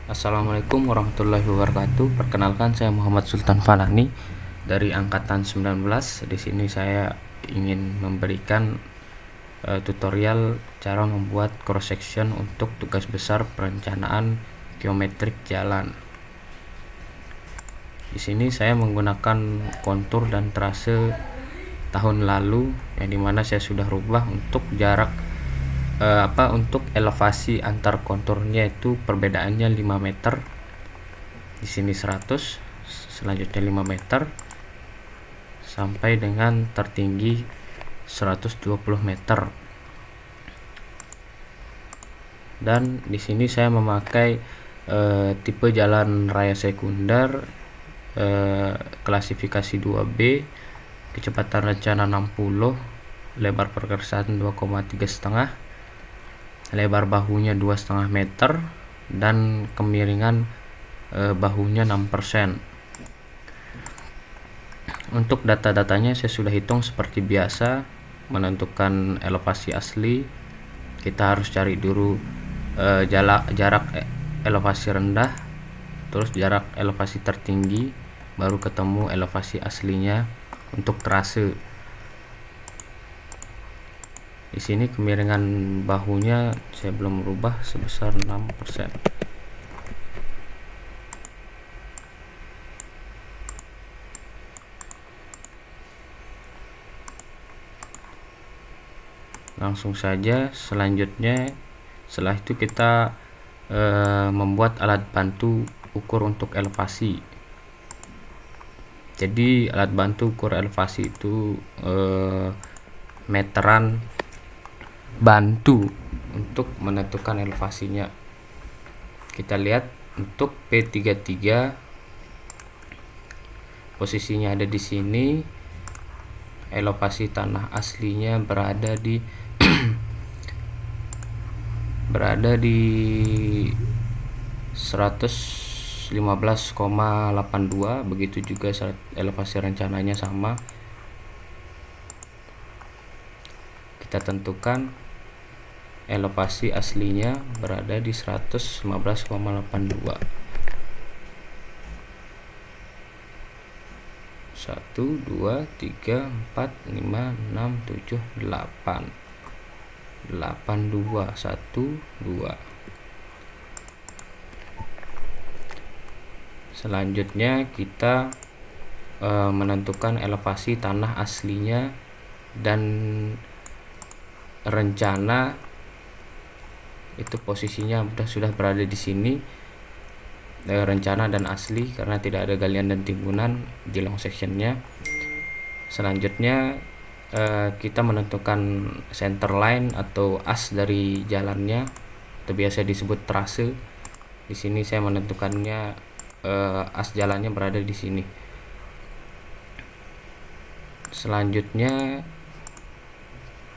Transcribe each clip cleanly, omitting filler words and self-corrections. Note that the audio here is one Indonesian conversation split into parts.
Assalamualaikum warahmatullahi wabarakatuh. Perkenalkan, saya Muhammad Sultan Falani dari angkatan 19. Di sini saya ingin memberikan tutorial cara membuat cross section untuk tugas besar perencanaan geometrik jalan. Di sini saya menggunakan kontur dan trase tahun lalu, yang dimana saya sudah rubah untuk jarak untuk elevasi antar konturnya, itu perbedaannya 5 meter. Di sini 100, selanjutnya 5 meter sampai dengan tertinggi 120 meter. Dan di sini saya memakai tipe jalan raya sekunder klasifikasi 2B, kecepatan rencana 60, lebar perkiraan 2,3,5, lebar bahunya 2,5 meter, dan kemiringan bahunya 6%. Untuk data-datanya saya sudah hitung seperti biasa. Menentukan elevasi asli, kita harus cari dulu jarak elevasi rendah, terus jarak elevasi tertinggi, baru ketemu elevasi aslinya untuk trase. Di sini kemiringan bahunya saya belum merubah, sebesar 6%. Langsung saja selanjutnya, setelah itu kita membuat alat bantu ukur untuk elevasi. Jadi alat bantu ukur elevasi itu meteran bantu untuk menentukan elevasinya. Kita lihat untuk P33 posisinya ada di sini. Elevasi tanah aslinya berada di berada di 115,82. Begitu juga elevasi rencananya sama. Kita tentukan elevasi aslinya berada di 115,82. 1, 2, 3, 4, 5, 6, 7, 8. 82, 1, 2. Selanjutnya kita menentukan elevasi tanah aslinya dan rencana. Itu posisinya sudah berada di sini, rencana dan asli, karena tidak ada galian dan timbunan di long sectionnya. Selanjutnya kita menentukan center line atau as dari jalannya, atau biasa disebut trase. Di sini saya menentukannya as jalannya berada di sini. Selanjutnya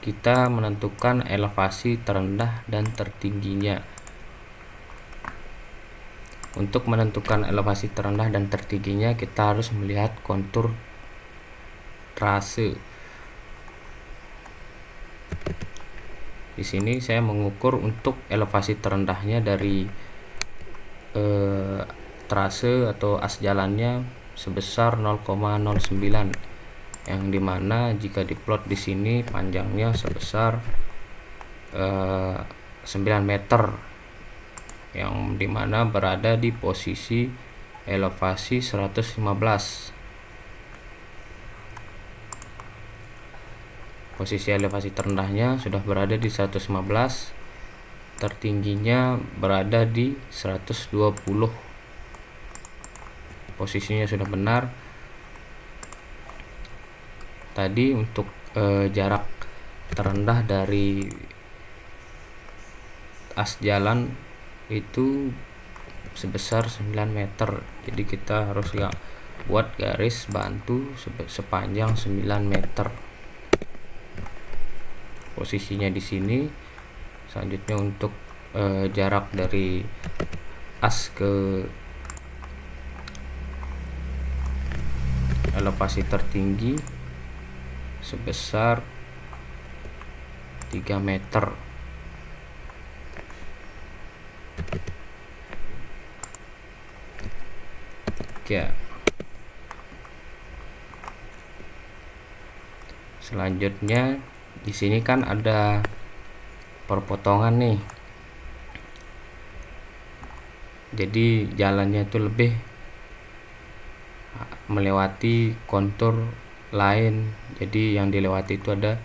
kita menentukan elevasi terendah dan tertingginya. Untuk menentukan elevasi terendah dan tertingginya, kita harus melihat kontur trase. Di sini saya mengukur untuk elevasi terendahnya dari trase atau as jalannya sebesar 0,09, yang dimana jika diplot di sini panjangnya sebesar 9 meter, yang dimana berada di posisi elevasi 115. Posisi elevasi terendahnya sudah berada di 115, tertingginya berada di 120. Posisinya sudah benar. Tadi untuk jarak terendah dari as jalan itu sebesar 9 meter. Jadi kita harus buat garis bantu sepanjang 9 meter. Posisinya di sini. Selanjutnya untuk jarak dari as ke elevasi tertinggi sebesar 3 meter. 3. Selanjutnya di sini kan ada perpotongan nih, jadi jalannya itu lebih melewati kontur lain. Jadi yang dilewati itu ada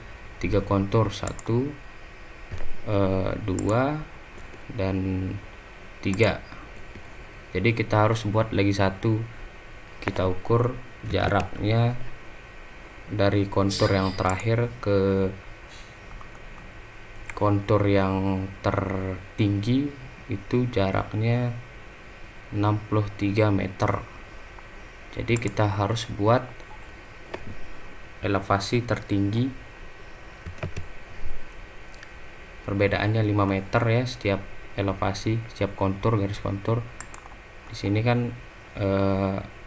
3 kontur, 1, 2, dan 3. Jadi kita harus buat lagi 1. Kita ukur jaraknya dari kontur yang terakhir ke kontur yang tertinggi itu jaraknya 63 meter. Jadi kita harus buat elevasi tertinggi, perbedaannya 5 meter ya setiap elevasi, setiap kontur, garis kontur. Di sini kan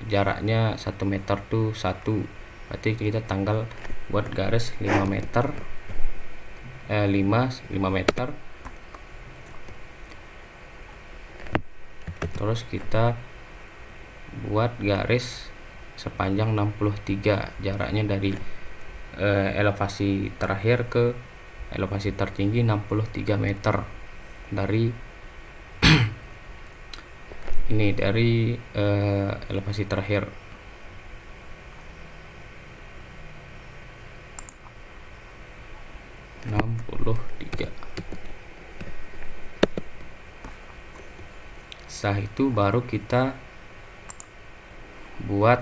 jaraknya 1 meter tuh 1, berarti kita tanggal buat garis 5 meter, 5 meter. Terus kita buat garis sepanjang 63, jaraknya dari elevasi terakhir ke elevasi tertinggi 63 meter dari ini, dari elevasi terakhir. Setelah itu baru kita buat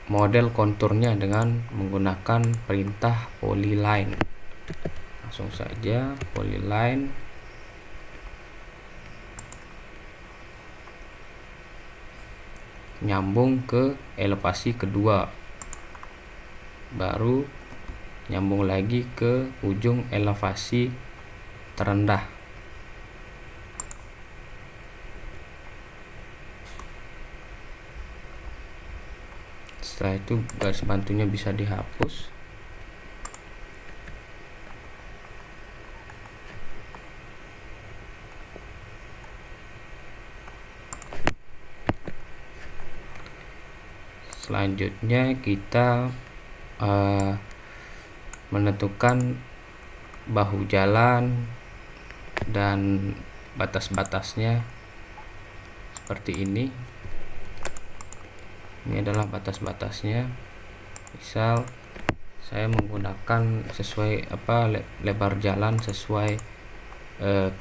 model konturnya dengan menggunakan perintah polyline. Langsung saja polyline, nyambung ke elevasi kedua, baru nyambung lagi ke ujung elevasi terendah. Setelah itu garis bantunya bisa dihapus. Selanjutnya kita menentukan bahu jalan dan batas-batasnya seperti ini. Ini adalah batas-batasnya. Misal saya menggunakan sesuai lebar jalan sesuai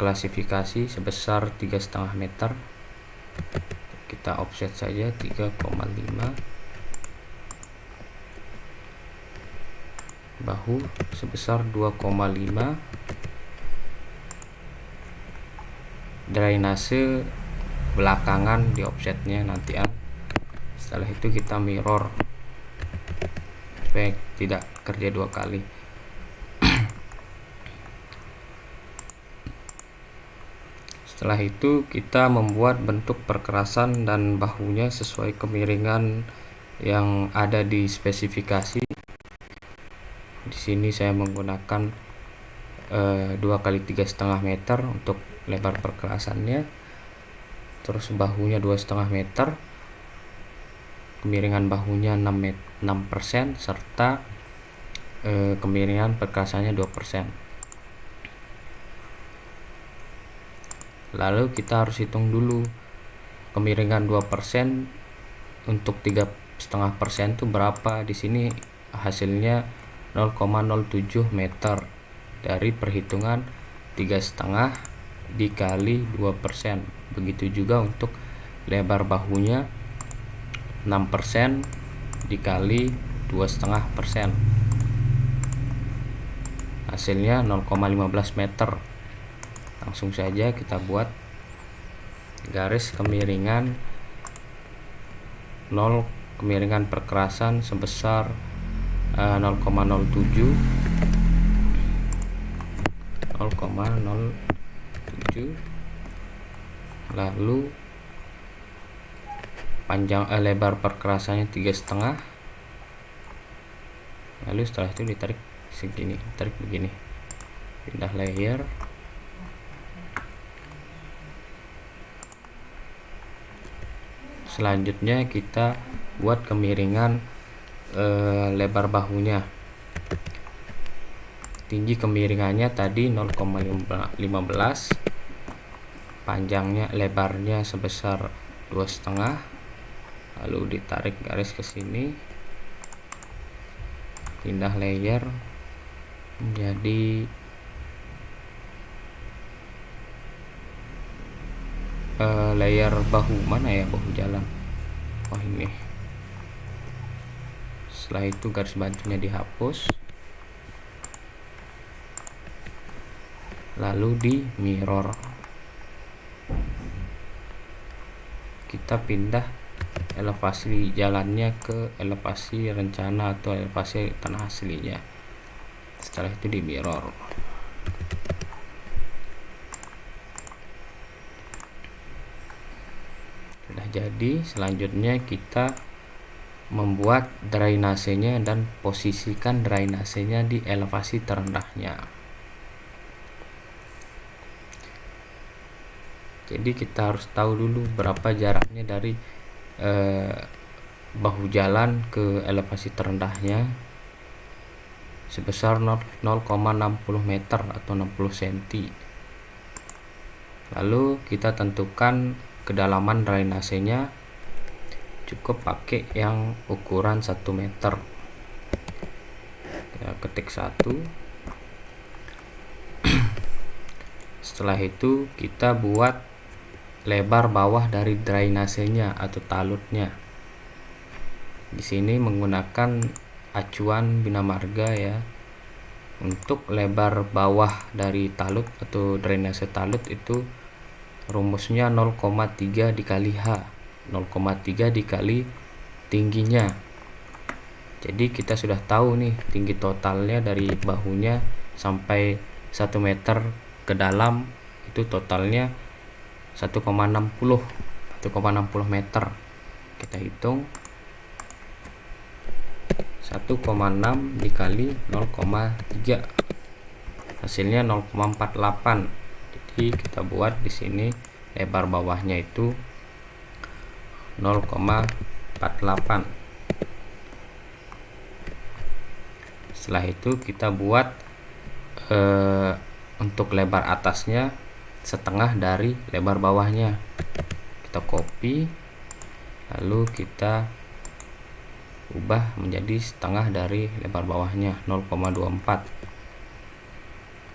klasifikasi sebesar 3,5 meter. Kita offset saja 3,5. Bahu sebesar 2,5. Drainase belakangan di offsetnya nantian. Setelah itu kita mirror supaya tidak kerja 2 kali. Setelah itu kita membuat bentuk perkerasan dan bahunya sesuai kemiringan yang ada di spesifikasi. Di sini saya menggunakan 2 kali 3,5 meter untuk lebar perkerasannya. Terus bahunya 2,5 meter, kemiringan bahunya 6% serta kemiringan perkerasannya 2%. Lalu kita harus hitung dulu kemiringan 2% untuk 3,5% itu berapa. Di sini hasilnya 0,07 meter dari perhitungan 3,5 dikali 2%. Begitu juga untuk lebar bahunya 6% dikali 2,5%, hasilnya 0,15 meter. Langsung saja kita buat garis kemiringan 0, kemiringan perkerasan sebesar 0,07, lalu panjang lebar perkerasannya 3,5. Lalu setelah itu ditarik segini, tarik begini, pindah layer, Selanjutnya kita buat kemiringan lebar bahunya. Tinggi kemiringannya tadi 0,15, panjangnya lebarnya sebesar 2,5, lalu ditarik garis ke sini, pindah layer menjadi layer bahu. Mana ya bahu jalan? Oh ini. Setelah itu garis bantunya dihapus, lalu di mirror kita pindah elevasi jalannya ke elevasi rencana atau elevasi tanah aslinya. Setelah itu di mirror. Sudah jadi. Selanjutnya kita membuat drainasenya dan posisikan drainasenya di elevasi terendahnya. Jadi kita harus tahu dulu berapa jaraknya dari bahu jalan ke elevasi terendahnya, sebesar 0,60 meter atau 60 cm. Lalu kita tentukan kedalaman drainasenya, cukup pakai yang ukuran 1 meter. Ya, ketik 1. Setelah itu kita buat lebar bawah dari drainasenya atau talutnya. Di sini menggunakan acuan Bina Marga ya. Untuk lebar bawah dari talut atau drainase talut itu rumusnya 0,3 dikali H. 0,3 dikali tingginya. Jadi kita sudah tahu nih tinggi totalnya dari bahunya sampai 1 meter ke dalam itu totalnya 1,60 meter. Kita hitung 1,6 dikali 0,3, hasilnya 0,48. Jadi kita buat di sini lebar bawahnya itu 0,48. Setelah itu kita buat untuk lebar atasnya setengah dari lebar bawahnya. Kita copy, lalu kita ubah menjadi setengah dari lebar bawahnya 0,24.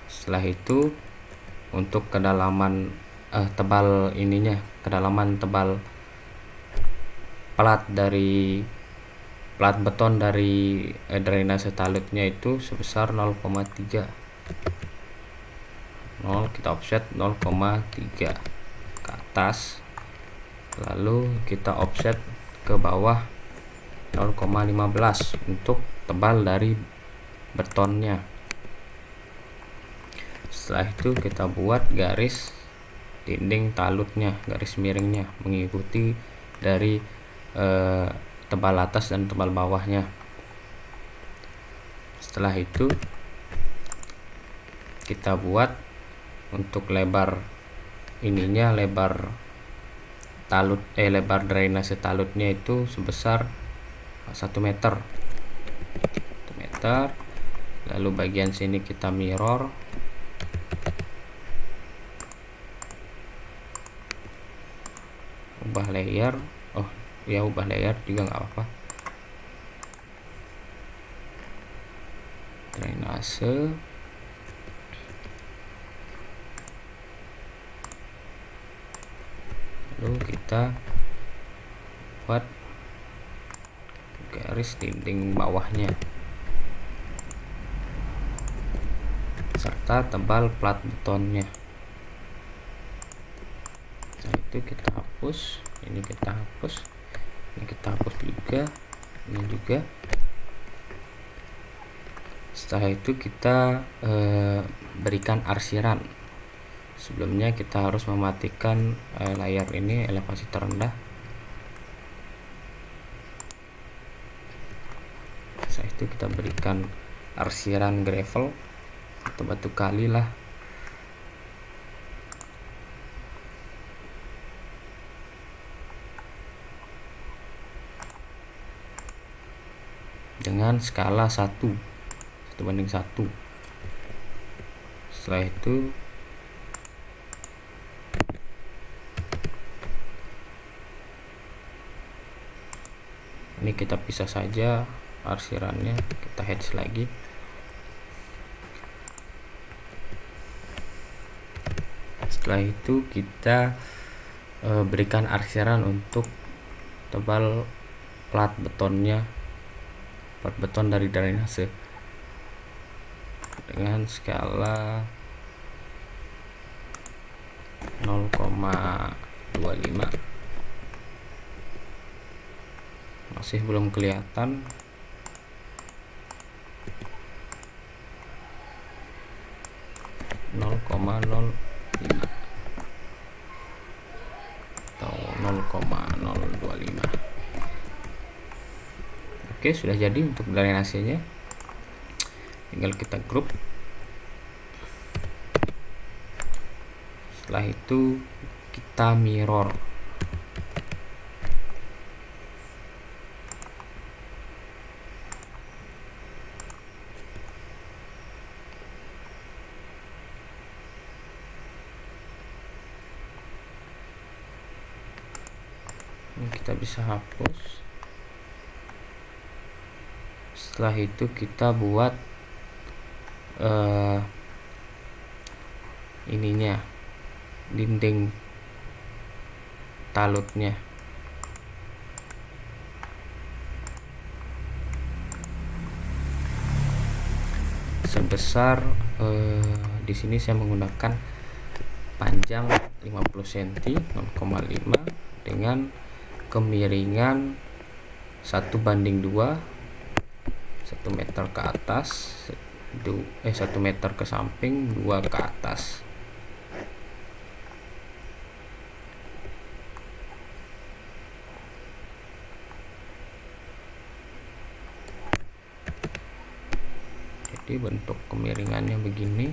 Setelah itu untuk kedalaman tebal ininya, kedalaman tebal plat beton dari drainase talutnya itu sebesar 0,3. Kita offset 0,3 ke atas, lalu kita offset ke bawah 0,15 untuk tebal dari betonnya. Setelah itu kita buat garis dinding talutnya, garis miringnya mengikuti dari tebal atas dan tebal bawahnya. Setelah itu kita buat untuk lebar ininya, lebar talut lebar drainase talutnya itu sebesar 1 meter. 1 meter. Lalu bagian sini kita mirror. Ubah layer. Oh ya, ubah layer juga nggak apa-apa. Drainase. Lalu kita buat garis dinding bawahnya serta tebal plat betonnya. Nah, itu kita hapus, ini kita hapus, ini kita hapus juga, ini juga. Setelah itu kita berikan arsiran. Sebelumnya kita harus mematikan layar ini, elevasi terendah. Setelah itu kita berikan arsiran gravel atau batu kali lah. dengan skala 1 banding 1. Setelah itu ini kita pisah saja arsirannya, kita hatch lagi. Setelah itu kita berikan arsiran untuk tebal plat betonnya, plat beton dari drainase dengan skala 0,25. Masih belum kelihatan. Atau 0,025. Oke, sudah jadi untuk drainasenya. Tinggal kita grup. Setelah itu kita mirror. Ini kita bisa hapus. Setelah itu kita buat ininya, dinding talutnya. Sebesar di sini saya menggunakan panjang 50 cm 0,5 dengan kemiringan 1:2, 1 meter ke atas, 1 meter ke samping, 2 ke atas. Jadi bentuk kemiringannya begini.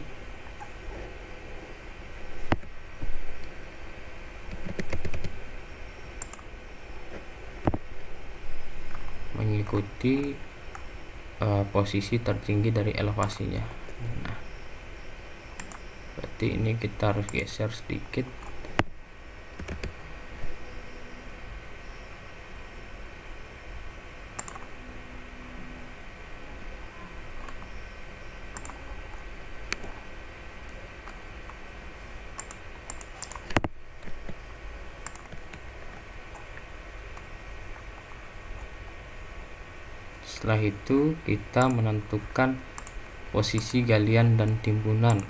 Mengikuti posisi tertinggi dari elevasinya. Nah, berarti ini kita harus geser sedikit. Setelah itu kita menentukan posisi galian dan timbunan.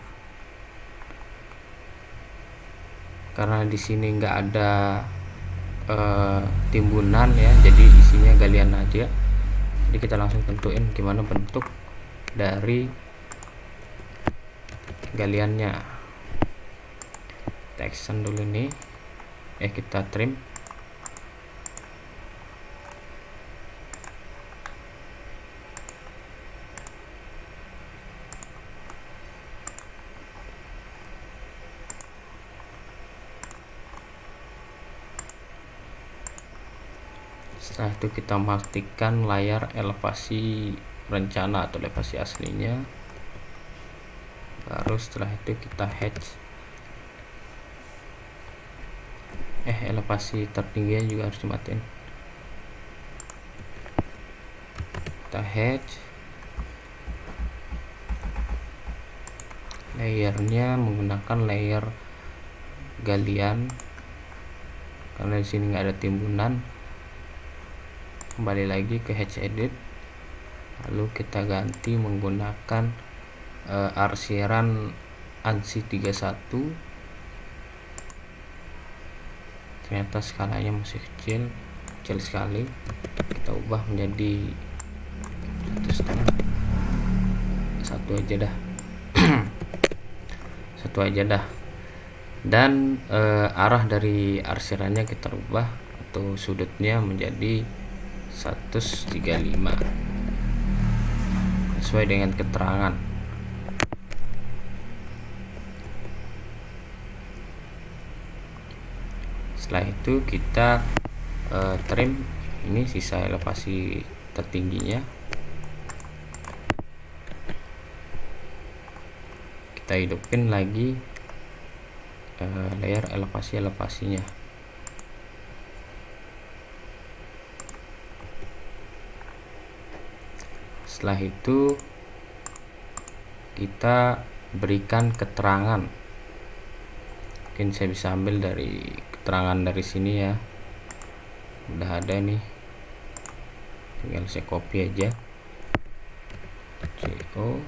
Karena di sini nggak ada timbunan ya, jadi isinya galian aja. Jadi kita langsung tentuin gimana bentuk dari galiannya. Kita action dulu nih, kita trim. Setelah itu kita matikan layar elevasi rencana atau elevasi aslinya. Baru setelah itu kita hatch. Elevasi tertingginya juga harus dimatiin. Kita hatch. Layernya menggunakan layer galian karena di sini nggak ada timbunan. Kembali lagi ke hatch edit, lalu kita ganti menggunakan arsiran ANSI 31. Ternyata skalanya masih kecil sekali. Kita ubah menjadi 1,5, satu aja dah. Dan arah dari arsirannya kita ubah atau sudutnya menjadi 135 sesuai dengan keterangan. Setelah itu kita trim ini sisa elevasi tertingginya. kita hidupin lagi layer elevasinya. Setelah itu kita berikan keterangan. Mungkin saya bisa ambil dari keterangan dari sini ya, udah ada nih, tinggal saya copy aja. CO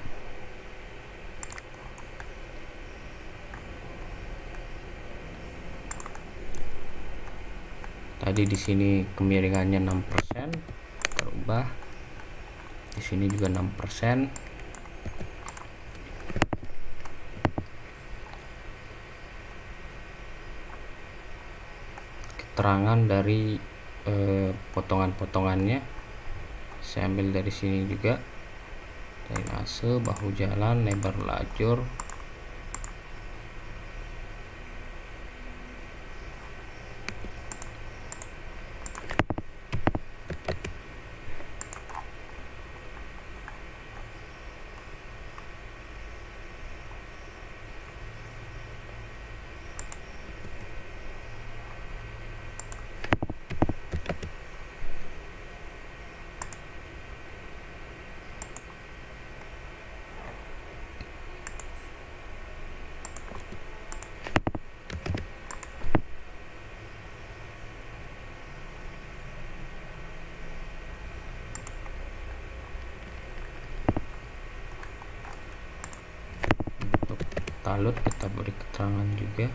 tadi di sini kemiringannya 6%, terubah di sini juga 6%. Keterangan dari potongan-potongannya saya ambil dari sini juga, drainase, bahu jalan, lebar lajur, talut kita beri keterangan juga.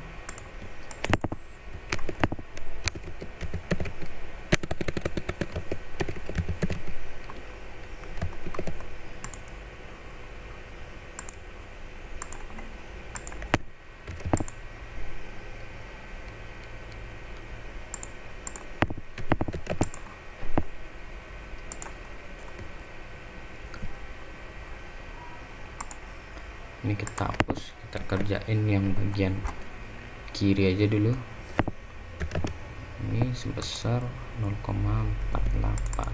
Ini kita hapus, kita kerjain yang bagian kiri aja dulu. Ini sebesar 0,48.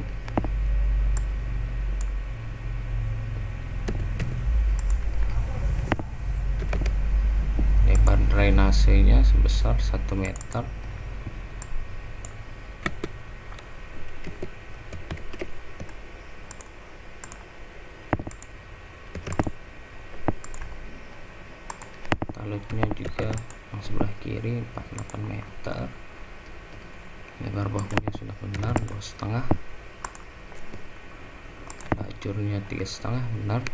Lebar drainasenya sebesar 1 meter. Talutnya juga yang sebelah kiri 48 meter. Lebar bahunya sudah benar 2,5, lajurnya 3,5 benar.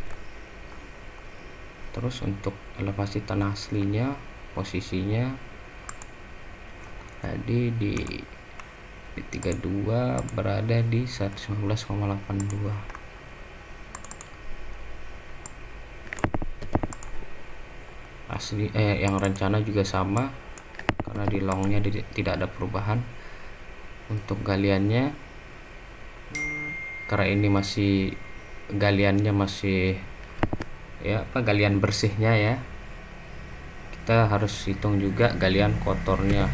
Terus untuk elevasi tanah aslinya, posisinya tadi di 32 berada di 119,82. Asli yang rencana juga sama, karena di longnya tidak ada perubahan. Untuk galiannya, karena ini masih galiannya masih galian bersihnya ya, kita harus hitung juga galian kotornya.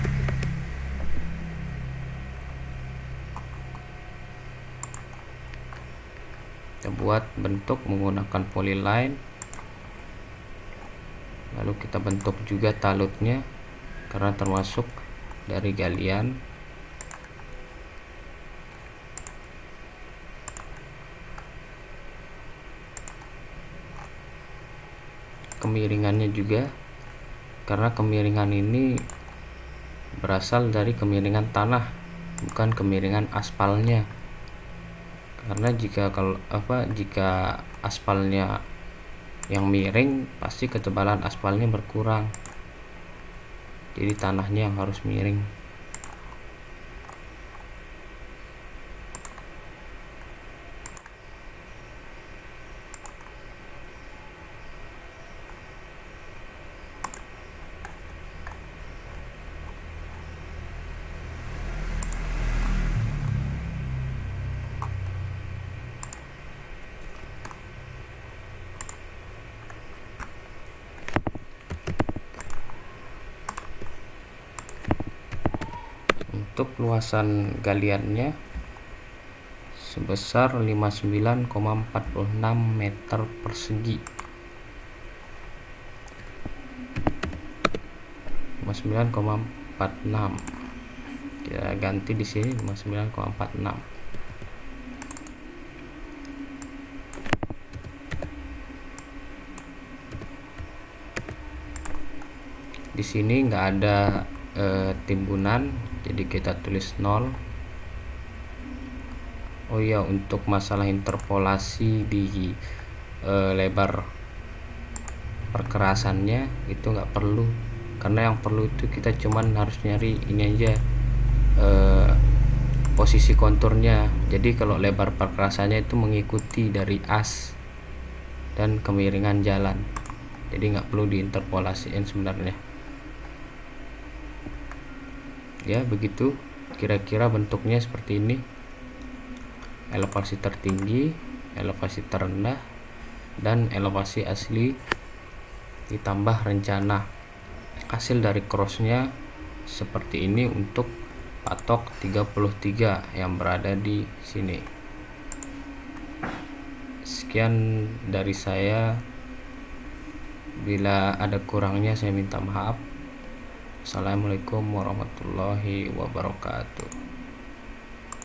Kita buat bentuk menggunakan polyline, lalu kita bentuk juga talutnya karena termasuk dari galian. Kemiringannya juga, karena kemiringan ini berasal dari kemiringan tanah, bukan kemiringan aspalnya. Karena jika aspalnya yang miring, pasti ketebalan aspalnya berkurang, jadi tanahnya yang harus miring. Untuk luasan galiannya sebesar 59,46 meter persegi. 59,46. Kita ganti di sini 59,46. Di sini nggak ada timbunan, jadi kita tulis 0. Oh iya, untuk masalah interpolasi di lebar perkerasannya itu nggak perlu, karena yang perlu itu kita cuman harus nyari ini aja, posisi konturnya. Jadi kalau lebar perkerasannya itu mengikuti dari as dan kemiringan jalan, jadi nggak perlu diinterpolasiin sebenarnya. Ya begitu kira-kira bentuknya seperti ini: elevasi tertinggi, elevasi terendah, dan elevasi asli ditambah rencana. Hasil dari crossnya seperti ini untuk patok 33 yang berada di sini. Sekian dari saya, bila ada kurangnya saya minta maaf. Assalamualaikum warahmatullahi wabarakatuh.